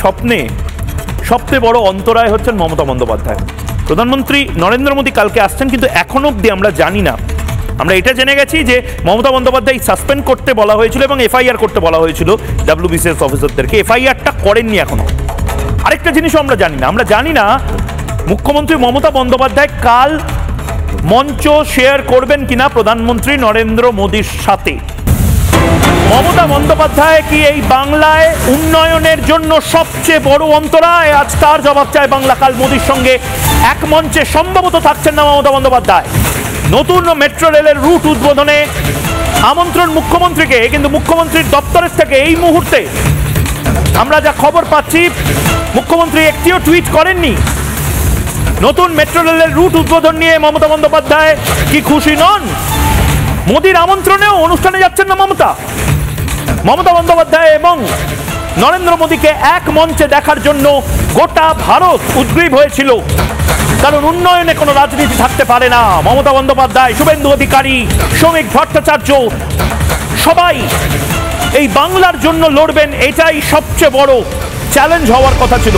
স্বপ্নে সবচেয়ে বড় অন্তরায় হচ্ছেন মমতা বন্দ্যোপাধ্যায়। প্রধানমন্ত্রী নরেন্দ্র মোদী কালকে আসছেন, কিন্তু এখনো অব্দি আমরা জানি না। আমরা এটা জেনে গেছি যে মমতা বন্দ্যোপাধ্যায় সাসপেন্ড করতে বলা হয়েছিল এবং এফআইআর করতে বলা হয়েছিল ডাব্লিউবিসিএস অফিসারদেরকে, এফআইআরটা করেননি এখনো। আরেকটা জিনিসও আমরা জানি না, আমরা জানি না মুখ্যমন্ত্রী মমতা বন্দ্যোপাধ্যায় কাল মঞ্চ শেয়ার করবেন কিনা প্রধানমন্ত্রী নরেন্দ্র মোদীর সাথে। মমতা বন্দ্যোপাধ্যায় কি এই বাংলায় উন্নয়নের জন্য সবচেয়ে বড় অন্তরায়? আজ তার জবাব চায় বাংলা। কাল মোদীর সঙ্গে এক মঞ্চে সম্ভবত থাকছেন না মমতা বন্দ্যোপাধ্যায়। নতুন মেট্রো রেলের রুট উদ্বোধনে আমন্ত্রণ মুখ্যমন্ত্রীকে, কিন্তু মুখ্যমন্ত্রীর দপ্তরের থেকে এই মুহূর্তে আমরা যা খবর পাচ্ছি মুখ্যমন্ত্রী একটিও টুইট করেননি। নতুন মেট্রো রেলের রুট উদ্বোধন নিয়ে মমতা বন্দ্যোপাধ্যায় কি খুশি নন? মোদীর আমন্ত্রণেও অনুষ্ঠানে যাচ্ছেন না মমতা বন্দ্যোপাধ্যায় এবং নরেন্দ্র মোদীকে এক মঞ্চে দেখার জন্য গোটা ভারত উদ্গ্রীব হয়েছিল, কারণ উন্নয়নে কোনো রাজনীতি থাকতে পারে না। মমতা বন্দ্যোপাধ্যায়, শুভেন্দু অধিকারী, শ্রমিক ভট্টাচার্য সবাই এই বাংলার জন্য লড়বেন, এটাই সবচেয়ে বড় চ্যালেঞ্জ হওয়ার কথা ছিল।